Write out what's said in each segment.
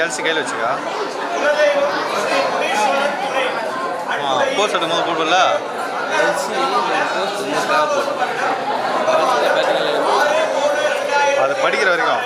LC கையில் வச்சுக்கா. Post எடுக்கும் போது போடல அது படிக்கிற வரைக்கும்.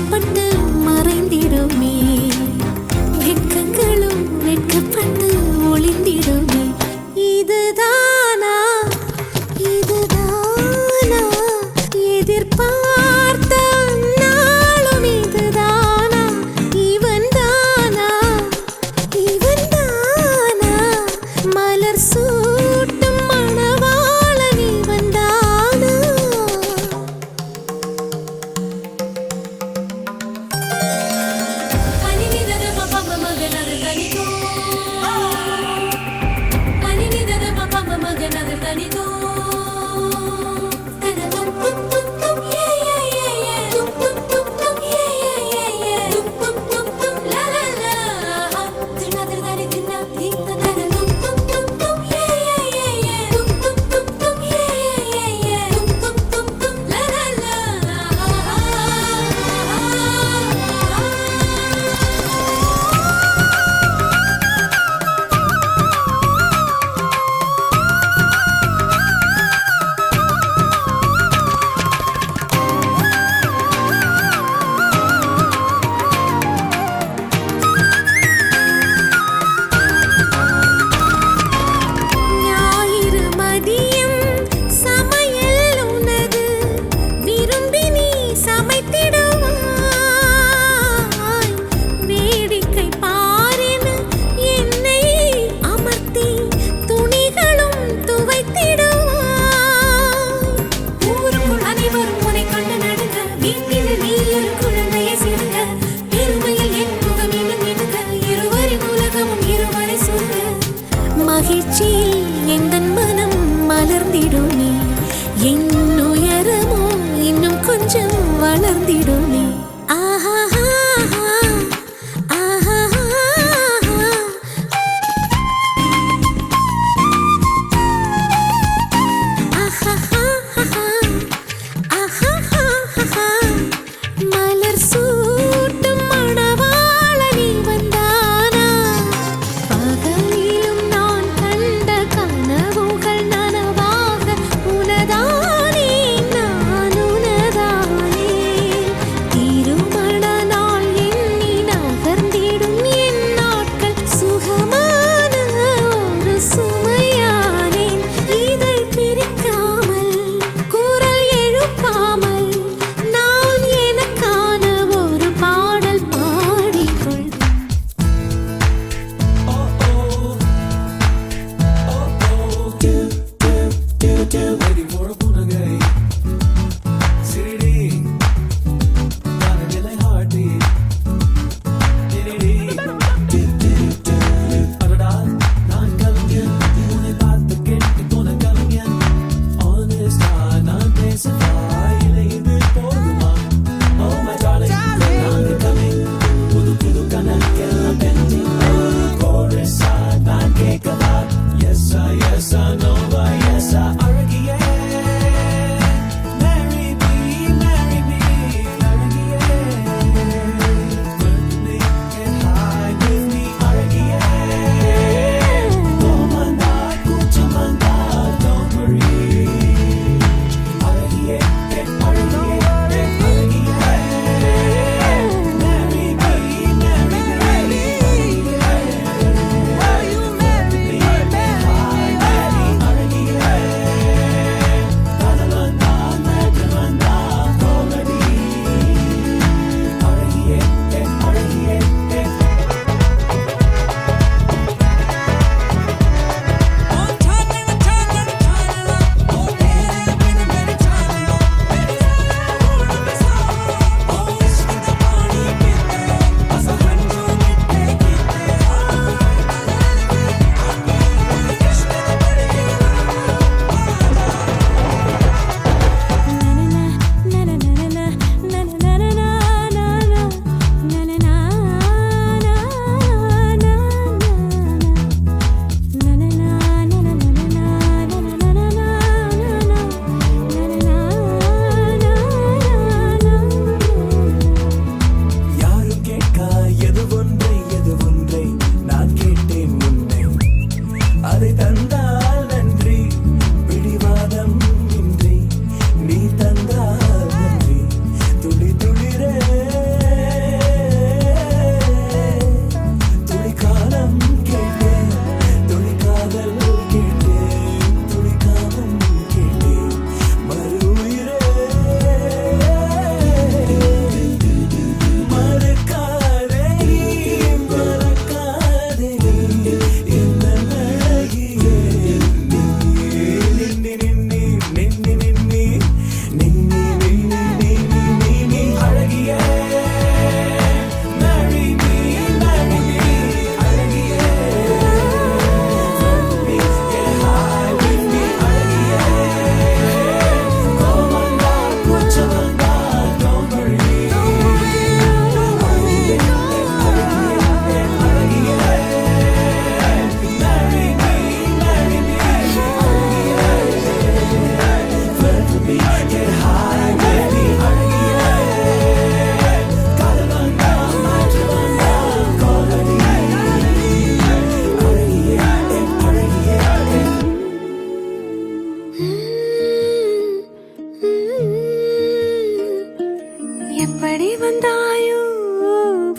வெட்கப்பட்டு மறைந்திடுமே, வெட்கங்களும் வெட்கப்பட்டு ஒளிந்திடுமே. இதுதானா இதுதானா எதிர்பார்த்த நாளும், இதுதானா இவன் தானா இவன் தானா மலர் சூட்டும் மணவாளன் இவன் தானா.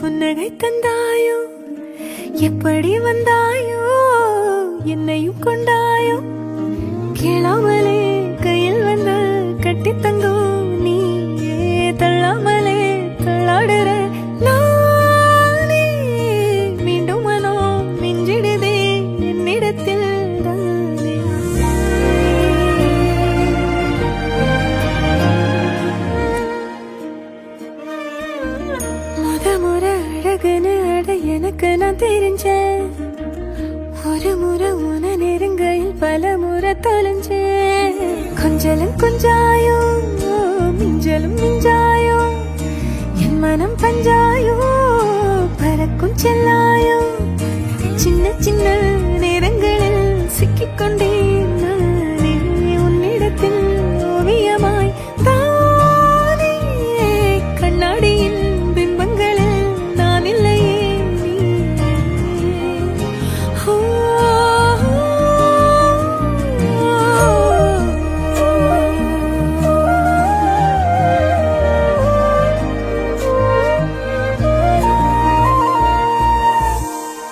புன்னகை தந்தாயோ எப்படி வந்தாயோ என்னையும் கொண்டாயோ கேளாமலே கையில் வந்து கட்டி தங்கோ நீ தள்ளாமலே தள்ளாடுற நானே மீண்டும் மனோ மிஞ்சிடுதே என்னிடத்தில் தானே. முறை அழகுன்னு அட எனக்கு நான் தெரிஞ்சேன் ஒரு முறை உன நெருங்கையில் பல முறை தொலைஞ்சேன் கொஞ்சலும் கொஞ்சாயோ மிஞ்சலும் மிஞ்சாயோ என் மனம் பஞ்சாயோ பறக்கும் செல்லாயோ சின்ன சின்ன நேரங்களில் சிக்கிக்கொண்டேன் நானே உன்னிடத்தில் ஓவியமாய் தானே கண்ணாடியின் பிம்பங்களில் நான் இல்லையே நீயே. ஓ,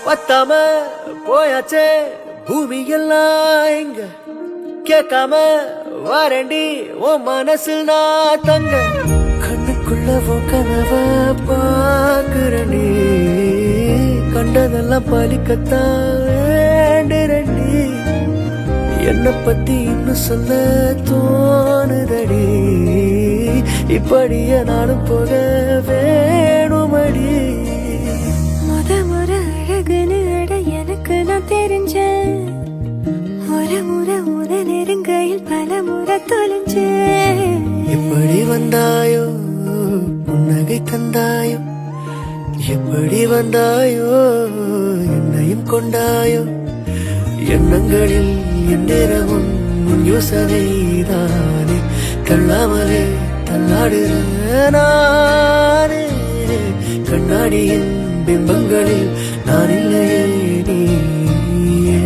பத்தாம போயாச்சே பூமி எல்லாம் இங்க கேட்காம வாரண்டி உன் மனசில் நான் தங்க கண்ணுக்குள்ள உன் கனவ பாக்குறனே கண்டதெல்லாம் பலிக்கத்தான் வேண்டுறண்டி என்னை பத்தி இன்னும் சொல்ல தோணுதடி இப்படியே நானும் போக வேணுமடி. முறை அழகுன்னு அட எனக்கு நான் தெரிஞ்சேன் ஒரு முறை உன நெருங்கையில் பல முறை தொலைஞ்சேன் எப்படி வந்தாயோ புன்னகை தந்தாயோ எப்படி வந்தாயோ என்னையும் கொண்டாயோ எண்ணங்களில் எந்நேரமும் உன் யோசனை தானே தள்ளாமலே தள்ளாடுற நானே கண்ணாடியின் பிம்பங்களில் நான் இல்லையே நீயே.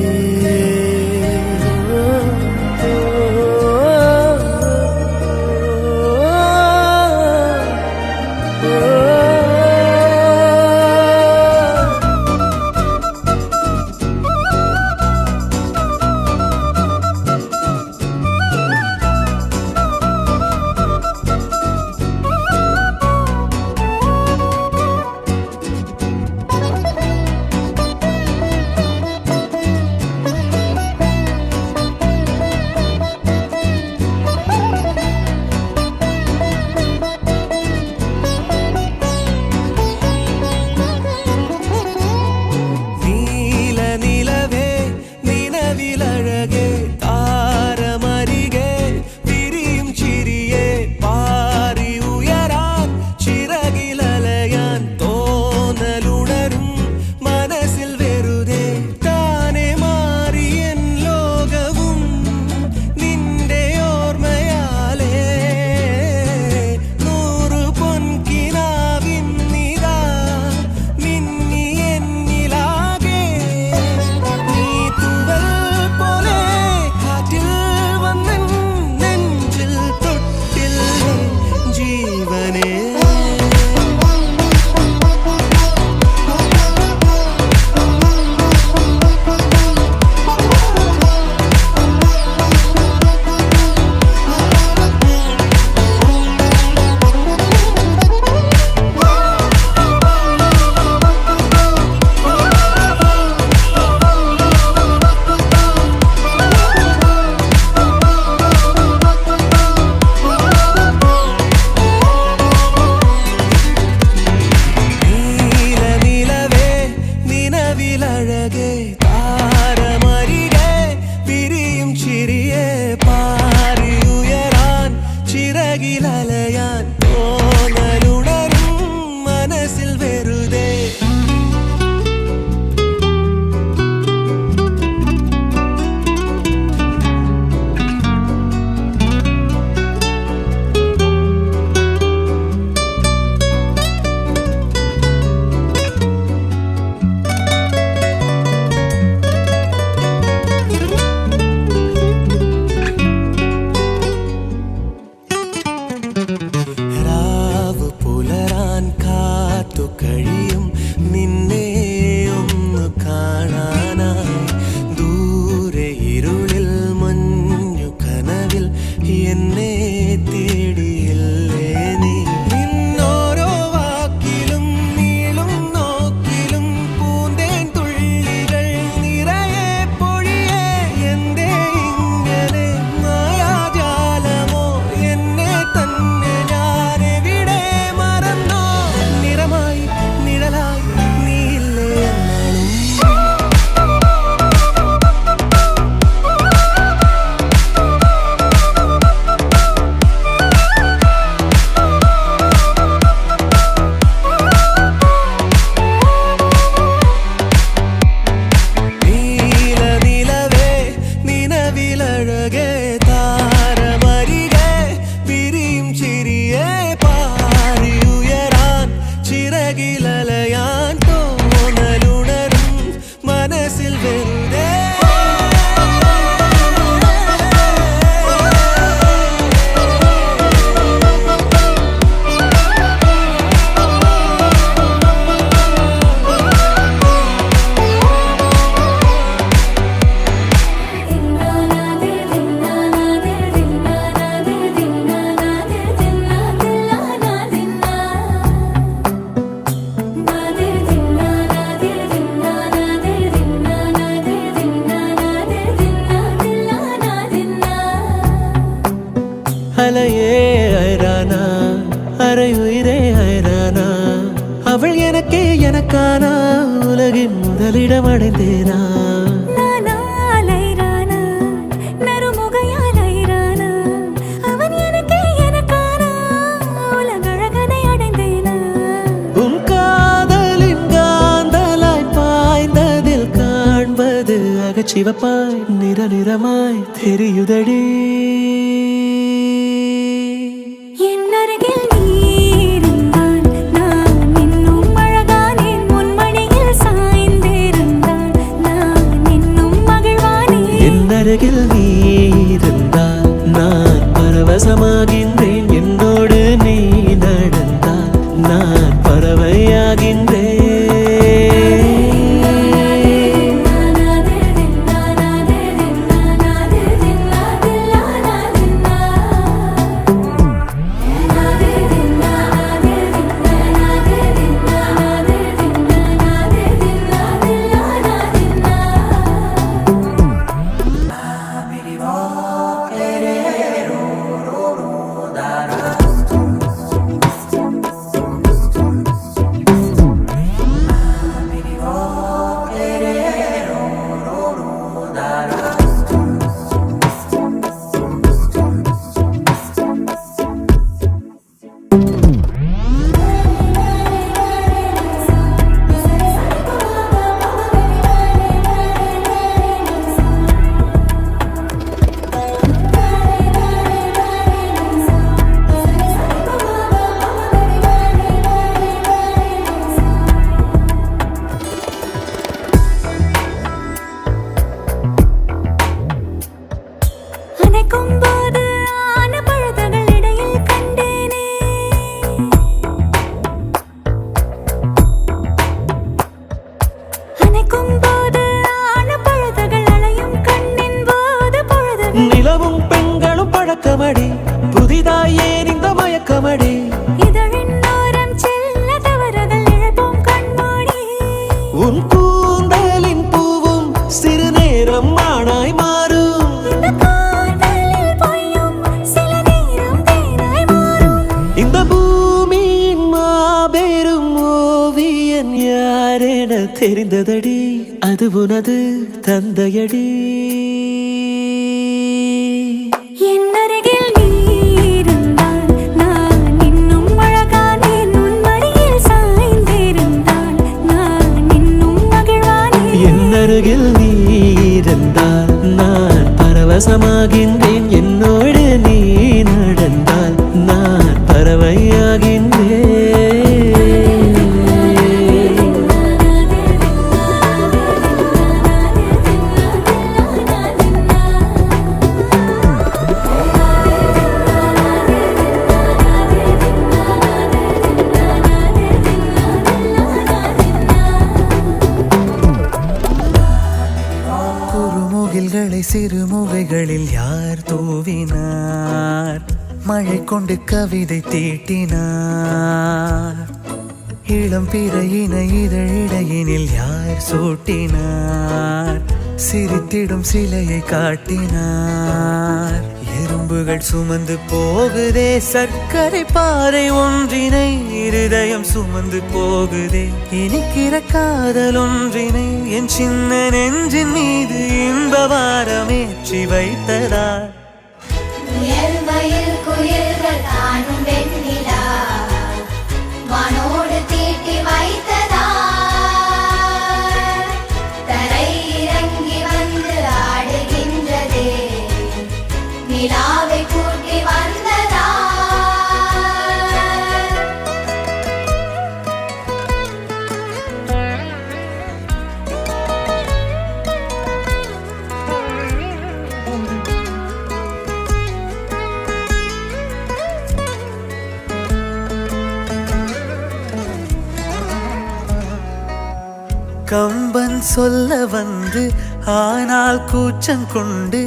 அருகில் அலையான் தோணலுணரும் மனசில் வெறுதே அலையே ஐரானா அரையுயிரே ஐரானா அவள் எனக்கே எனக்கானா உலகின் முதலிடம் அடைந்தேனா உன் காதலின் காந்தலாய் பாய்ந்ததில் காண்பது அகச்சிவப்பாய் நிறமாய் தெரியுதடி அருகில் நீ இருந்தால் நான் பரவசமாகின்றேன் என்னோடு நீ நடந்தால் நான் பறவையாகின்றேன் நிலவும் பெண்களும் பழக்கமடி புதிதாய் ஏன் இந்த மயக்கமடி உன் கூந்தலின் பூவும் சிறு நேரம் மானாய் மாறும் இந்த பூமியின் மாபெரும் ஓவியன் யாரென தெரிந்ததடி அது உனது தந்தையடி அருகில் நீ இருந்தால் நான் பரவசமாகின்றேன் என்னோடு நீ நடந்தால் நான் பறவையாகின்றேன் சிறுமுகைகளில் யார் தூவினார் மழை கொண்டு கவிதை தீட்டினார் இளம் பிறையின இதழிடையினில் யார் சூட்டினார் சிரித்திடும் சிலையை காட்டினார் எறும்புகள் சுமந்து போகுதே சர்க்கரை பாறை ஒன்றினை இருதயம் சுமந்து போகுதே இனிக்கிற காதல் ஒன்றினை என் சின்ன நெஞ்சின் மீது இன்ப வாரமேற்றி வைத்ததார் குயில்கள் தானும் வெண்ணிலா வானோடு தீட்டி வைத்ததார் தரை இறங்கி வந்து ஆடுகின்றதே நிலாவை கூட்டி வந்ததார் கம்பன் சொல்ல வந்து ஆனால் கூச்சம் கொண்டு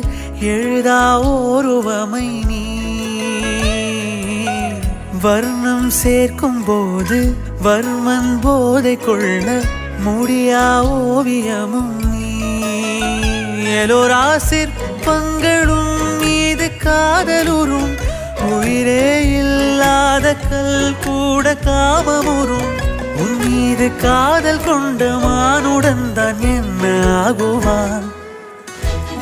எழுதா ஓருவமை நீ வர்ணம் சேர்க்கும் போது வர்மன் போதை கொள்ள முடியா ஓவியமும் நீ எலோரா சிற்பங்களும் மீது காதலுறும் உயிரே இல்லாத கல் கூட காமமுறும் உன் மீது காதல் கொண்ட மானுடன் தான் என்ன ஆகுவான்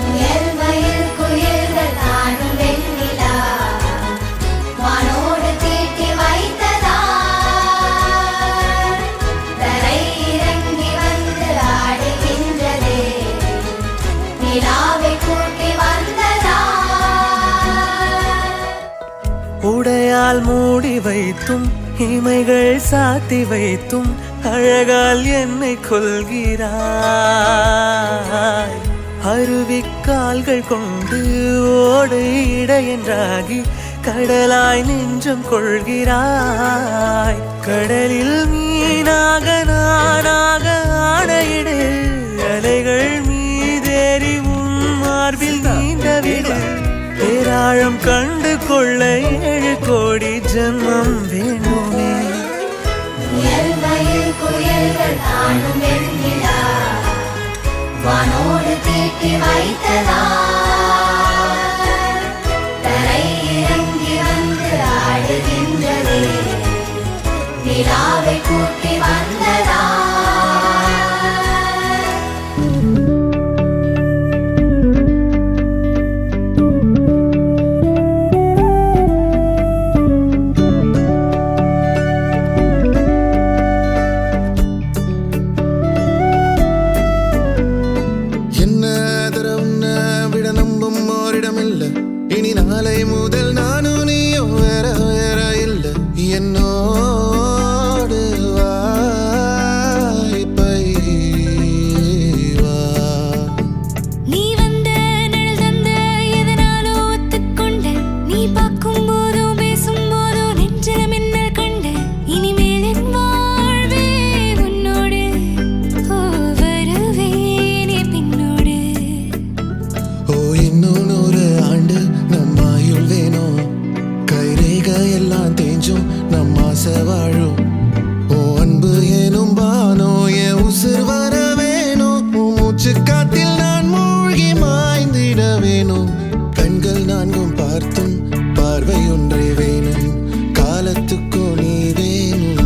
முயல் மயில் குயில்கள் காணும் வெண்ணிலா வானோடு தீட்டி வைத்ததா தரை இறங்கி வந்து ஆடுகின்றதே நிலாவை கூட்டி வந்ததா உடையால் மூடி வைத்தும் இமைகள் சாத்தி வைத்தும் அழகால் என்னை கொள்கிறாய் அருவிக்கால்கள் கொண்டு ஓடு இடையென்றாகி கடலாய் நெஞ்சம் கொள்கிறாய் கடலில் மீனாக நானாக ஆடையிடு அலைகள் மீதேறி உன் மார்பில் நீண்டவிடு பேராழம் கண்டு கொள்ள 7 கோடி ஜன்மம் வேண்டுமே முயல் மயில் குயில்கள் காணும் வெண்ணிலா வானோடு தீட்டி வைத்ததா தரை இறங்கி வந்து ஆடுகின்றதே நிலாவை கூட்டி வந்ததா இனி நாளை முதல் நானும் நீயும் வேற வேற இல்ல என்னோடு வாய்ப்பை வா நீ வந்த நிழல் தந்த எதனாலோ ஒத்துக்கொண்ட நீ பார்க்கும் போதோ பேசும் போதோ நெஞ்சில மின்னல் கண்ட இனிமேல் என் வாழ்வே உன்னோடு ஓ வருவேனே பின்னோடு ஓ இன்னும் 100 ஆண்டு நம்ம ஆயுள் வேணும் கைரேக எல்லாம் தேஞ்சும் நம்ம ஆசை வாழும் ஓ அன்பு ஏனும் பானோ என் உசுர் வர வேணும் உன் மூச்சு காத்தில் நான் மூழ்கி மாய்ந்திட வேணும் கண்கள் நான்கும் பார்த்தும் பார்வை ஒன்றே வேணும் காலத்துக்கோ நீ வேணும்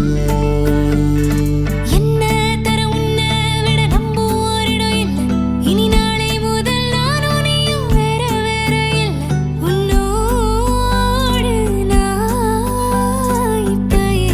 என்ன தர உன்னை விட நம்புவோரிடம் இல்லை இனி நாளை முதல் நானும் நீயும் வேற வேற இல்லை உன்னோடு நான் இப்பயேதான்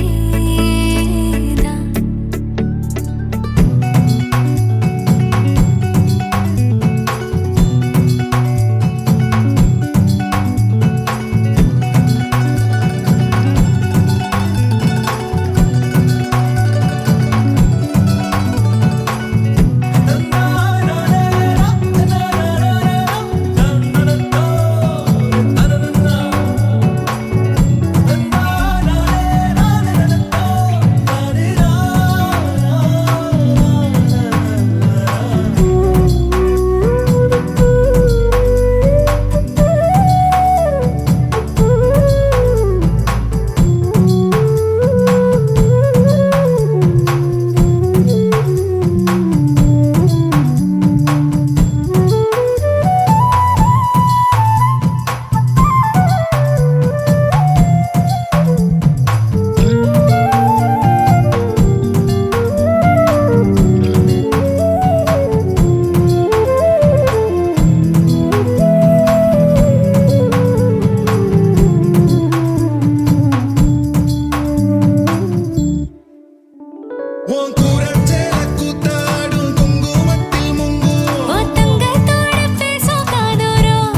உன் கூரச்சேல கூத்தாடும் குங்குமத்தில் முங்கும் உன் தங்கத்தோட பேசும் காதோரம்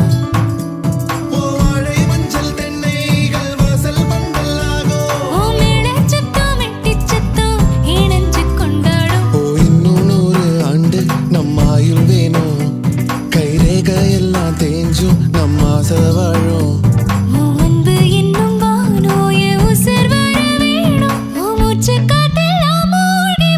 உன் வாழை மஞ்சள் தென்னைகள் வாசல் பந்தலாகும் உன் மேளச் சத்தம் மெட்டிச் சத்தம் இணைஞ்சு கொண்டாடும் ஓ இன்னும் 100 ஆண்டு நம்ம ஆயுள் வேணும் கைரேக எல்லாம் தேஞ்சும் நம்ம ஆசை வாழும் உன் அன்பு என்னும் வானோ என் உசுர் வர வேணும் உன் மூச்சு காத்தெல்லாம் மூழ்கி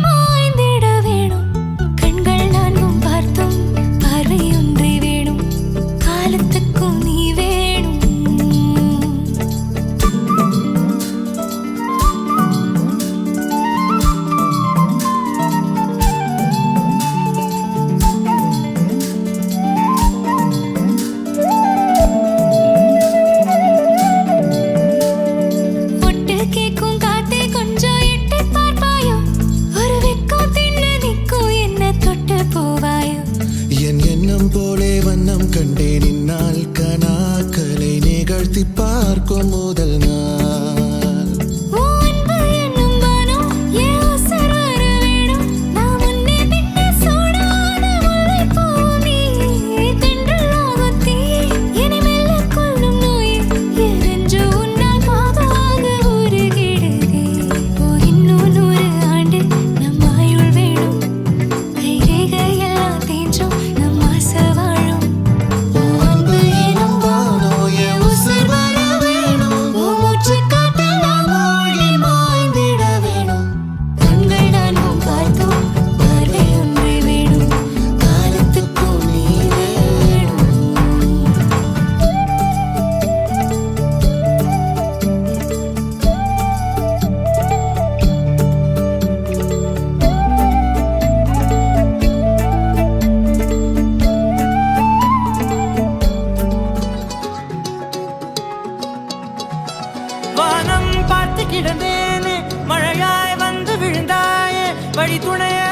வழி துணையே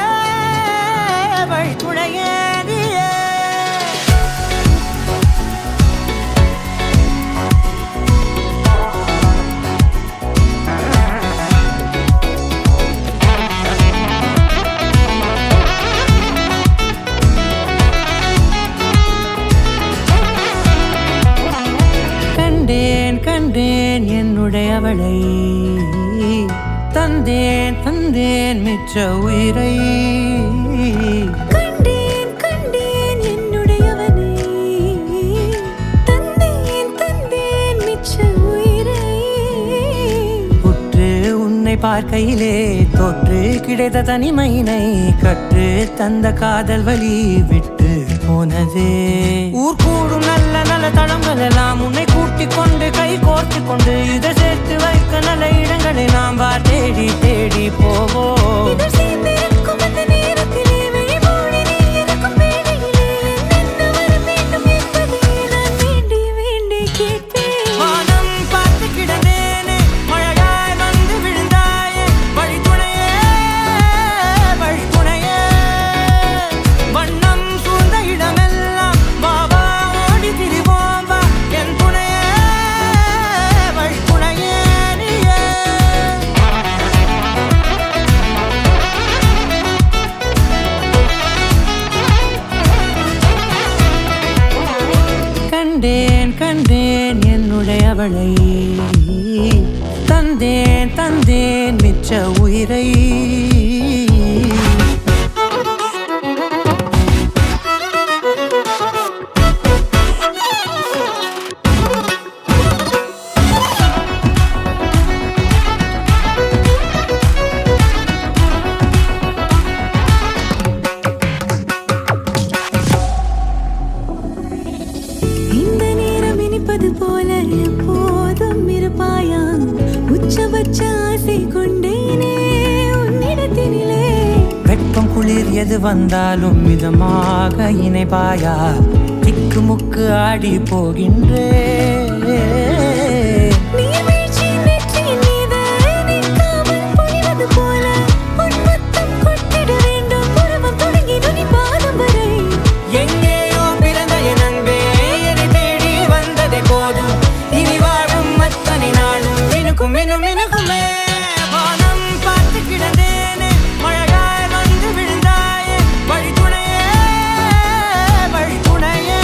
வழி துணையே நீயே. கண்டேன் கண்டேன் என்னுடையவளை, தந்தேன் தந்தேன் மிச்ச உயிரை. கண்டேன் கண்டேன் என்னுடையவனை, தந்தேன் தந்தேன் மிச்ச உயிரை. உற்று உன்னை பார்க்கையிலே தொற்று கிடைத்த தனிமையினை கற்று தந்த காதல் வழி விட்டு போனதே. ஊர் கூடும் நல்ல நல்ல தளங்கள் எல்லாம் உன்னை கூட்டிக் கொண்டு கை கோர்த்து கொண்டு இதை சேர்த்து வைக்க நல்ல இடங்களை நாம் தேடி தேடி போவோம். இதழ் சேர்ந்திருக்கும் அந்த நேரத்திலே விழிமூடி நீ இருக்கும் வேளையிலே என்ன வர வேண்டும் என்பதை நான் வேண்டி வேண்டி கேட்பேன். வானம் பார்த்து கிடந்தேனே, மழையாய் வந்து விழுந்தாயே, வழி துணையே வழி துணையே. வண்ணம் சூழ்ந்த இடமெல்லாம் வா வா ஓடி திரிவோம் வா, என் துணையே வழி துணையே நீயே. கண்டேன் கண்டேன் என்னுடையவளை, தந்தேன் தந்தேன் மிச்ச உயிரை. இந்த நேரம் இனிப்பது போல எப்போதும் இருப்பாயா, உச்சபட்ச ஆசை கொண்டேனே உன்னிடத்தினிலே. வெப்பம் குளிர் எது வந்தாலும் மிதமாக இணைப்பாயா, திக்கு முக்கு ஆடி போகின்றே. நீர்வீழ்ச்சியின் நெற்றியின் மீது நிற்காமல் பொழிவது போல உன் முத்தம் கொட்டிட வேண்டும். உருவம் தொடங்கி நுனி பாதம் வரை எங்கேயோ பிறந்த என் அன்பே, என்னை தேடி வந்ததே போதும். இனி வாழும் அத்தனை நாளும் மினுக்கும் மினும் மினுக்குமே. வானம் பார்த்து கிடந்தேனே, மழையாய் வந்து விழுந்தாயே, வழி துணையே வழி துணையே.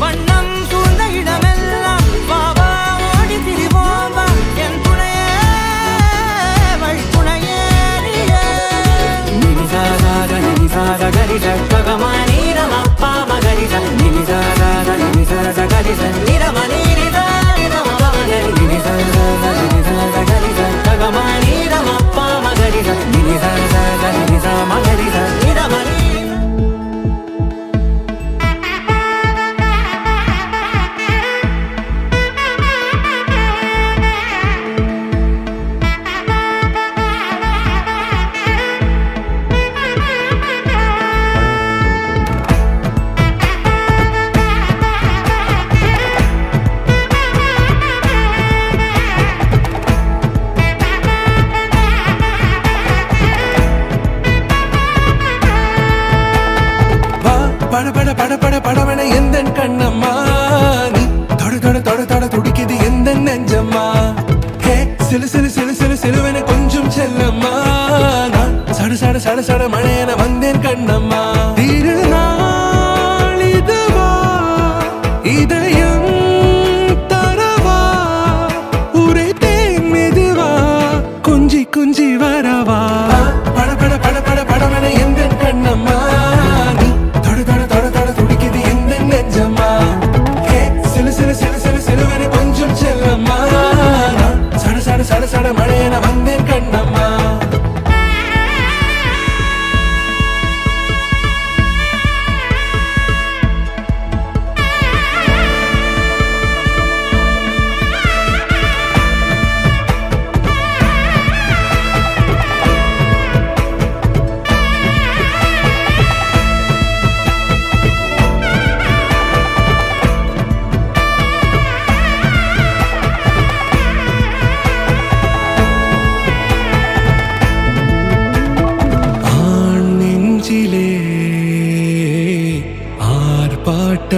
வண்ணம் சூழ்ந்த இடமெல்லாம் வா வா ஓடி திரிவோம் வா, என் துணையே வழி துணையே நீயே. நினிசாத நினிசாத கரிச ககமானி ரமப்பா மகரிச நினிசாத நினிசாத கரிச நிரமணி நிதா நிரமப்பா மகரி நினிசாத நினிசாத கரிச ககமானி ரமப்பா மகரிச நினிசாத நினிசா மகரிச நிரமணி. வா பட பட பட பட படவன எந்த கண்ணம்மா, நீ தொட தொட தொட தொட துடிக்குது எந்த நெஞ்சம்மா. ஹே சிலு சிலு சிலு சிலு சிலுவன கொஞ்சம் செல்லம்மா, நான் சட சட சட சட மழையன வந்தேன் கண்ணம்மா. திருநாள் இதுவா இதயம் தரவா, உரைத்தேன் மெதுவா குஞ்சி குஞ்சி வரவா. பட பட பட பட படவன எந்த கண்ணம்மா, நீ தொட தொட தொட தொட துடிக்குது எந்த நெஞ்சம்மா. ஹே சிலு சிலு சிலு சிலு சிலுவன கொஞ்சம் செல்லம்மா, நான் சட சட சட சட மழையன வந்தேன் கண்ணம்மா.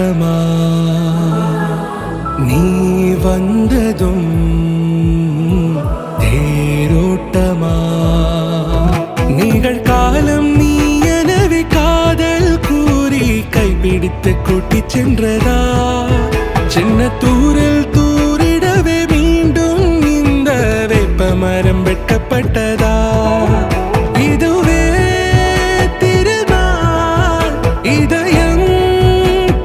தோட்டமா நீ வந்ததும் தேரோட்டமா நிகழ்காலம் நீ எனவே காதல் கூறி கைப்பிடித்து கூட்டிச் சென்றதா சின்ன தூரில் தூரிடவே மீண்டும் இந்த வேப்பமரம் வெட்கப்பட்டதா இதுவே திருநாள் இதயம்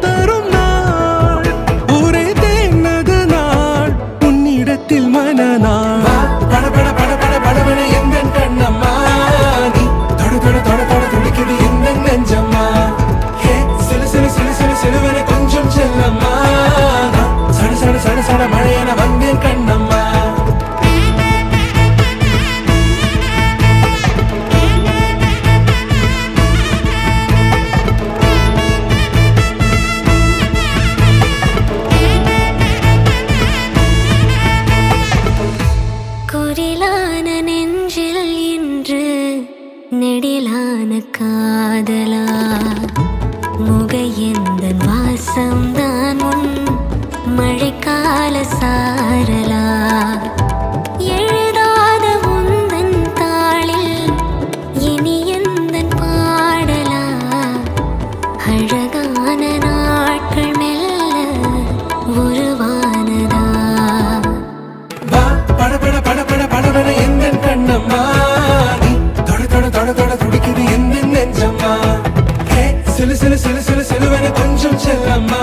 தரும் நாள் ஒரே தேனது நாள் உன்னிடத்தில் மனநாள் பட பட பட பட படவன எந்த கண்ணம்மா நீ தொட தொட தொட தொட துடிக்குது எந்த நெஞ்சம்மா ஹே சிலு சிலு சிலு சிலு சிலுவன கொஞ்சம் செல்லம்மா சட சட சட சட மழையன வந்தேன் கண்ணம்மா குரிலான நெஞ்சில் இன்று நெடிலான காதலா முகையெந்தன் வாசம்தான் உன் மழைக்கால சாரலா எழுதாத உந்தன் தாளில் இனி எந்தன் பாடலா அழகான நாட்கள் மெல்ல உருவானதா பட பட பட பட படவன எந்த கண்ணம்மா நீ தொட தொட தொட தொட துடிக்குது எந்த நெஞ்சம்மா ஹே சிலு சிலு சிலு சிலு சிலுவன கொஞ்சம் செல்லம்மா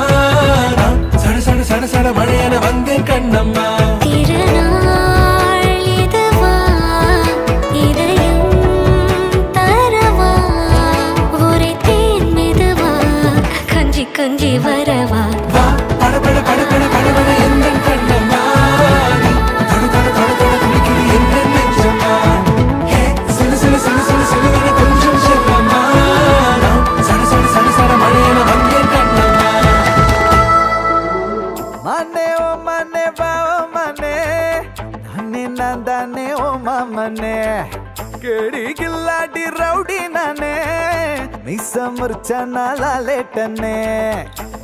சட சட சட சட மழையன வந்தேன் கண்ணம்மா திருநாள் இதுவா இதயம் தரவா ஒரே தேன் மெதுவா கஞ்சி கஞ்சி வரவா பட பட பட பட படவன எந்த கண்ணம்மா நீ தொட தொட தொட தொட துடிக்குது எந்த நெஞ்சம்மா ஹே சிலு சிலு சிலு சிலு சிலுவன கொஞ்சம் செல்லம்மா சட சட சட சட மழையன வந்தேன் கண்ணம்மா மனே ஓ மனே வா ஓ மனே நானே நான் தானே ஓ மாமனே கேடி கில்லாடி ரவுடி நானே மிஸ் முறிச்ச நாளாலேட்டனே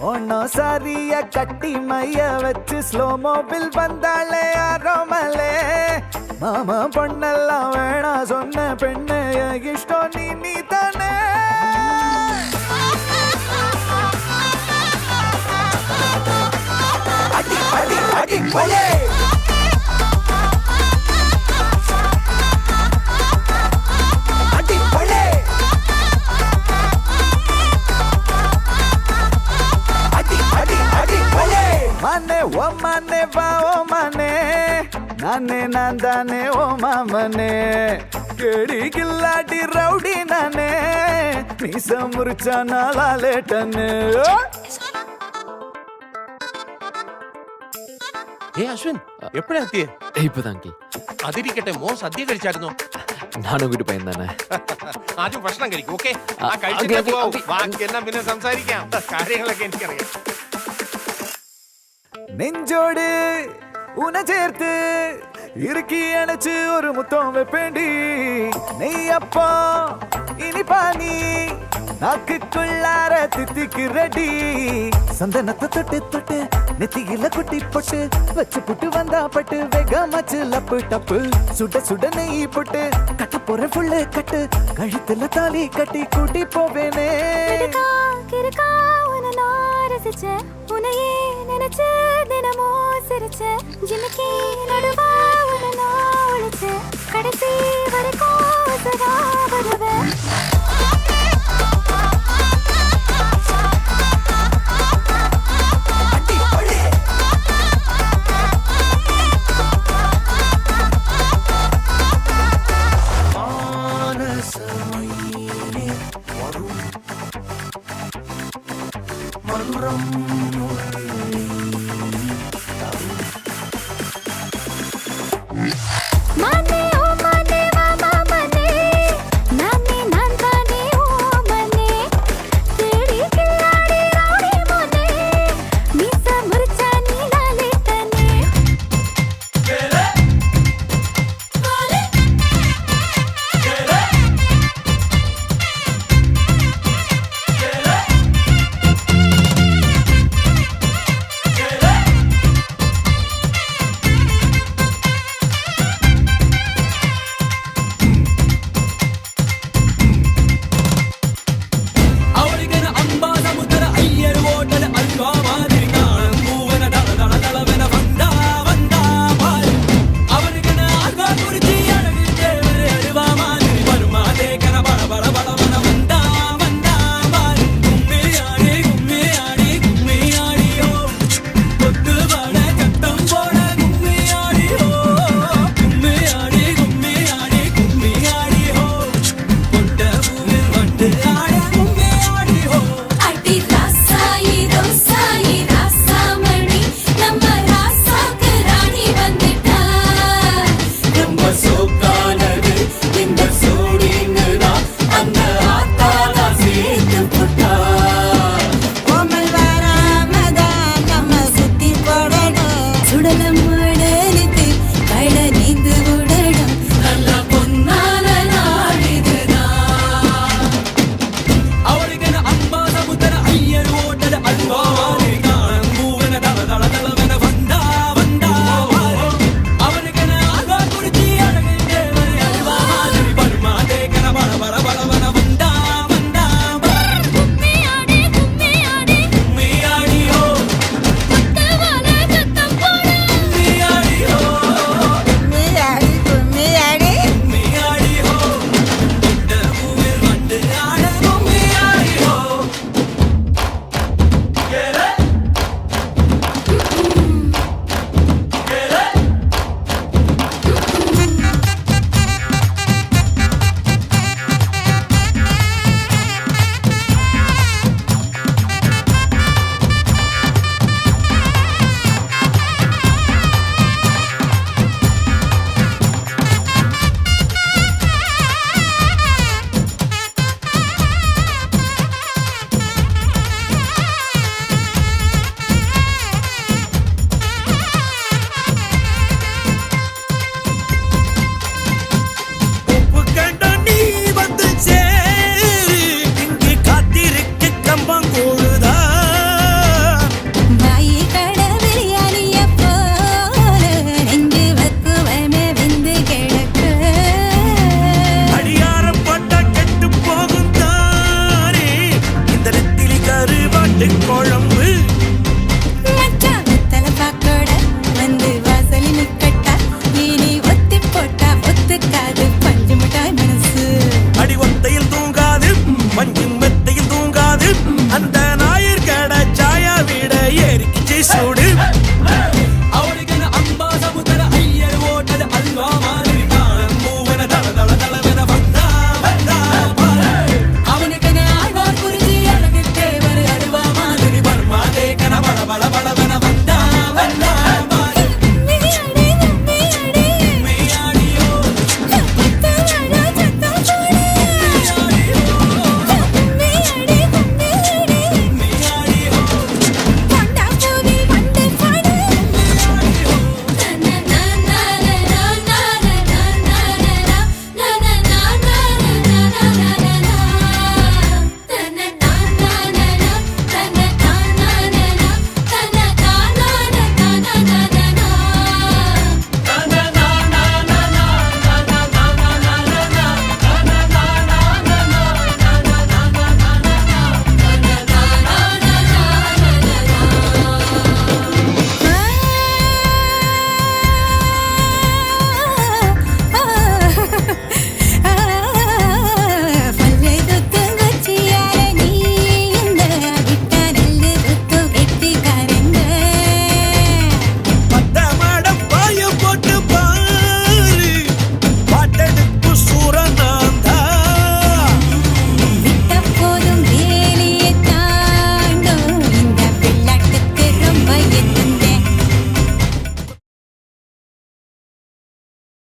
ஒன்னோ சாரிய கட்டி மைய வச்சு ஸ்லோ மோபில் வந்தாளே ஆரோமலே மாமா பொண்ணெல்லாம் வேணா சொன்ன பெண்ணு இஷ்டம் நீ தானே அடி அடி அடி போலே அடி போலே அடி அடி அடி போலே மனே ஓ மனே வா ஓ மனே நானே நான் தானே ஓ மாமனே கேடி கில்லாடி ரவுடி நானே மீச முறிச்ச நாளாலேட்டனே അശ്വിൻ എപ്പോഴാ എത്തിയേ ഇപ്പതാ അങ്കിൾ അതിരിക്കട്ടെ മോൻ സദ്യ കഴിച്ചായിരുന്നു നാനും കൂടി പയ്യൻ തന്നെ ആദ്യം ഭക്ഷണം കഴിക്കും ഓക്കെ ആ, കഴിച്ചിട്ട് ഓക്കേ, പോവാം. ഓക്കേ. ബാക്കി എല്ലാം പിന്നെ സംസാരിക്കാം കാര്യങ്ങളൊക്കെ എനിക്കറിയാം நெஞ்சோடு உன சேர்த்து இறுக்கி அணைச்சு ஒரு முத்தம் வைப்பேண்டி நெய் அப்பா இனிப்பா நீ நாக்குக்குள்ளார தித்திக்கு ரெடி சந்தனத்தை தொட்டு தொட்டு நெத்தியில குட்டி போட்டு வச்சு புட்டு வந்தா பட்டு வேகமாச்சு லப்பு டப்பு சுட சுட நெய் போட்டு கட்ட போற புள்ளு கட்டு கழுத்துல தாலி கட்டி கூட்டி போவேனே கிறுக்கா கிறுக்கா உன்னை நான் ரசிச்சேன் உன்னையே நினைச்சு தினமும் சிரிச்சேன் ஜிமிக்கி நடுவா உன்னை நான் ஒழிச்சேன் கடைசி வரைக்கும் சதா வருவேன் மதுரம்